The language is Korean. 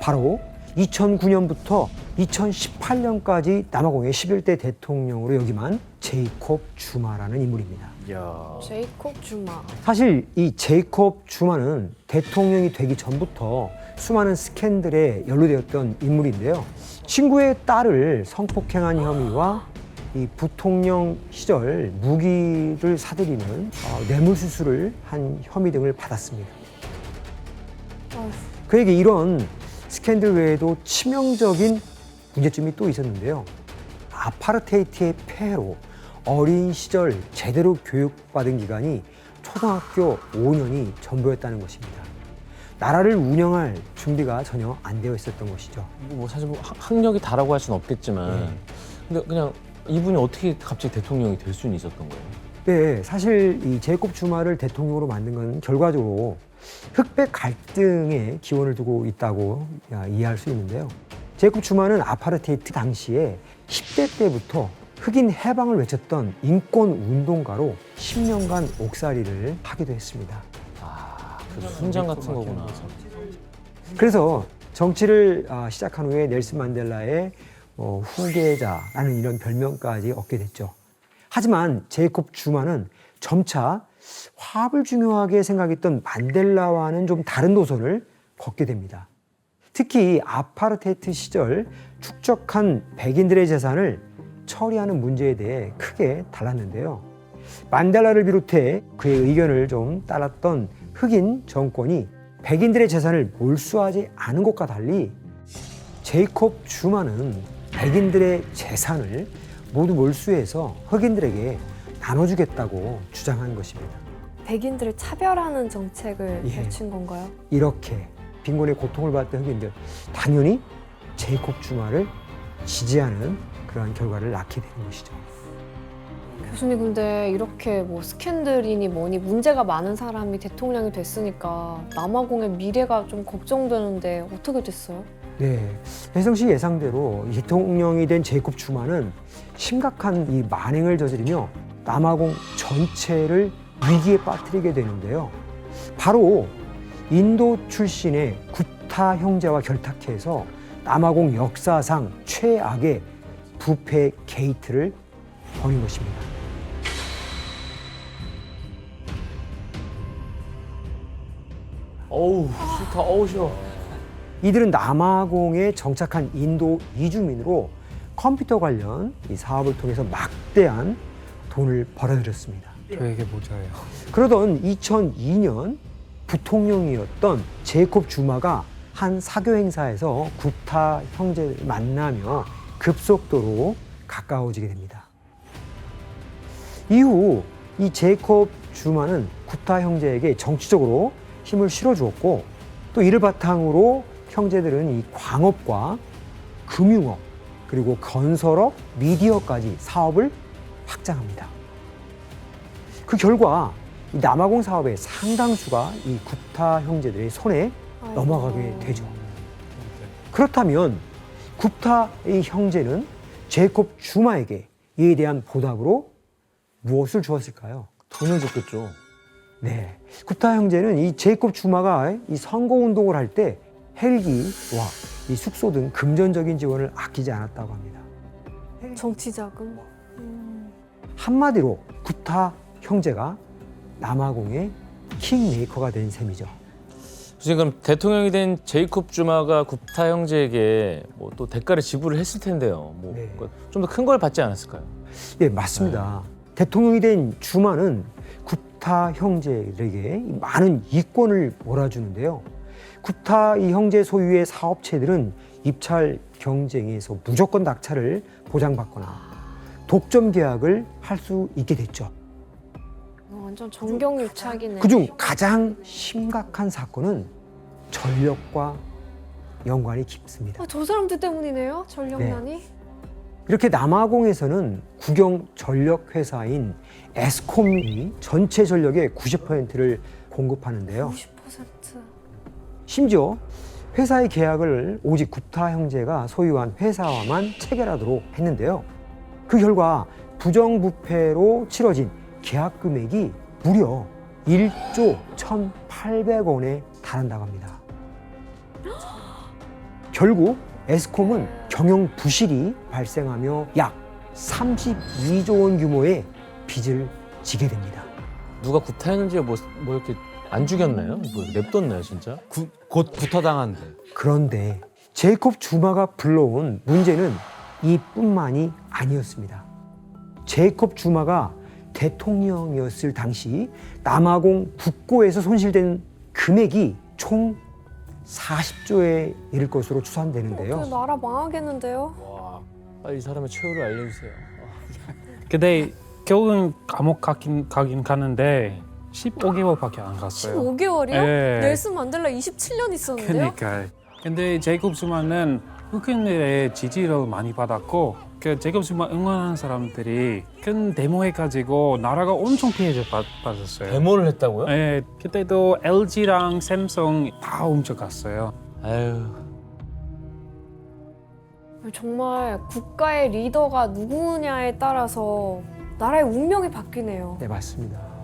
바로 2009년부터 2018년까지 남아공의 11대 대통령으로 역임한 제이콥 주마라는 인물입니다. 야. 제이콥 주마. 사실 이 제이콥 주마는 대통령이 되기 전부터 수많은 스캔들에 연루되었던 인물인데요. 친구의 딸을 성폭행한 혐의와 이 부통령 시절 무기를 사들이는 뇌물수수를 한 혐의 등을 받았습니다. 어휴. 그에게 이런 스캔들 외에도 치명적인 문제점이 또 있었는데요. 아파르테이트의 폐해로 어린 시절 제대로 교육받은 기간이 초등학교 5년이 전부였다는 것입니다. 나라를 운영할 준비가 전혀 안 되어 있었던 것이죠. 뭐 사실 뭐 학력이 다라고 할 수는 없겠지만 근데 그냥 이분이 어떻게 갑자기 대통령이 될 수는 있었던 거예요? 네, 사실 이 제이콥 주마를 대통령으로 만든 건 결과적으로 흑백 갈등에 기원을 두고 있다고 이해할 수 있는데요. 제이콥 주마는 아파르테이트 당시에 10대 때부터 흑인 해방을 외쳤던 인권 운동가로 10년간 옥살이를 하기도 했습니다. 아, 그 순장 같은 거구나. 그래서 정치를 시작한 후에 넬슨 만델라의 후계자라는 이런 별명까지 얻게 됐죠. 하지만 제이콥 주마는 점차 화합을 중요하게 생각했던 만델라와는 좀 다른 노선을 걷게 됩니다. 특히 아파르테이트 시절 축적한 백인들의 재산을 처리하는 문제에 대해 크게 달랐는데요. 만델라를 비롯해 그의 의견을 좀 따랐던 흑인 정권이 백인들의 재산을 몰수하지 않은 것과 달리 제이콥 주마는 백인들의 재산을 모두 몰수해서 흑인들에게 나눠주겠다고 주장한 것입니다. 백인들을 차별하는 정책을 예. 펼친 건가요? 이렇게 빈곤의 고통을 받던 흑인들, 당연히 제이콥 주마를 지지하는 그러한 결과를 낳게 되는 것이죠. 교수님, 근데 이렇게 뭐 스캔들이니 뭐니 문제가 많은 사람이 대통령이 됐으니까 남아공의 미래가 좀 걱정되는데 어떻게 됐어요? 네, 혜성 씨 예상대로 대통령이 된 제이콥 주마는 심각한 이 만행을 저지르며 남아공 전체를 위기에 빠뜨리게 되는데요. 바로 인도 출신의 구타 형제와 결탁해서 남아공 역사상 최악의 부패 게이트를 벌인 것입니다. 어우, 싫다. 어우, 싫어. 이들은 남아공에 정착한 인도 이주민으로 컴퓨터 관련 이 사업을 통해서 막대한 돈을 벌어들였습니다. 되게 모자예요. 그러던 2002년 부통령이었던 제이콥 주마가 한 사교 행사에서 구타 형제를 만나며 급속도로 가까워지게 됩니다. 이후 이 제이콥 주마는 구타 형제에게 정치적으로 힘을 실어주었고 또 이를 바탕으로 형제들은 이 광업과 금융업 그리고 건설업, 미디어까지 사업을 확장합니다. 그 결과 이 남아공 사업의 상당수가 이 구타 형제들의 손에 아이고. 넘어가게 되죠. 그렇다면 구타의 형제는 제이콥 주마에게 이에 대한 보답으로 무엇을 주었을까요? 돈을 줬겠죠. 네, 구타 형제는 이 제이콥 주마가 이 선거 운동을 할 때 헬기와 이 숙소 등 금전적인 지원을 아끼지 않았다고 합니다. 정치 자금? 한마디로 구타 형제가 남아공의 킹메이커가 된 셈이죠. 지금 그럼 대통령이 된 제이콥 주마가 구타 형제에게 뭐 또 대가를 지불을 했을 텐데요. 뭐 네. 좀 더 큰 걸 받지 않았을까요? 네, 맞습니다. 대통령이 된 주마는 구타 형제들에게 많은 이권을 몰아주는데요. 구타 이 형제 소유의 사업체들은 입찰 경쟁에서 무조건 낙찰을 보장받거나 독점 계약을 할 수 있게 됐죠. 완전 정경유착이네. 그중 가장 심각한 사건은 전력과 연관이 깊습니다. 아, 저 사람들 때문이네요, 전력난이? 이렇게 남아공에서는 국영 전력 회사인 에스콤이 전체 전력의 90%를 공급하는데요. 90%. 심지어 회사의 계약을 오직 구타 형제가 소유한 회사와만 체결하도록 했는데요. 그 결과 부정부패로 치러진 계약 금액이 무려 1조 1,800원에 달한다고 합니다. 결국 에스콤은 경영 부실이 발생하며 약 32조 원 규모의 빚을 지게 됩니다. 누가 구타형제 뭐 이렇게 안 죽였나요? 뭐 냅뒀나요 진짜? 곧 구타당한대. 그런데 제이콥 주마가 불러온 문제는 이뿐만이 아니었습니다. 제이콥 주마가 대통령이었을 당시 남아공 국고에서 손실된 금액이 총 40조에 이를 것으로 추산되는데요. 그 나라 망하겠는데요? 와, 빨리 이 사람의 최후를 알려주세요. 근데 결국은 감옥 가긴 가는데 15개월밖에 안 갔어요. 15개월이요? 예. 넬슨 만델라 27년 있었는데요? 그러니까. 근데 제이콥 주마는 흑인들의 지지를 많이 받았고 그 제이콥 주마 응원하는 사람들이 큰 데모해가지고 나라가 엄청 피해를 받았어요. 데모를 했다고요? 예, 그때도 LG랑 샘성 다 훔쳐갔어요. 아유, 정말 국가의 리더가 누구냐에 따라서 나라의 운명이 바뀌네요. 네, 맞습니다.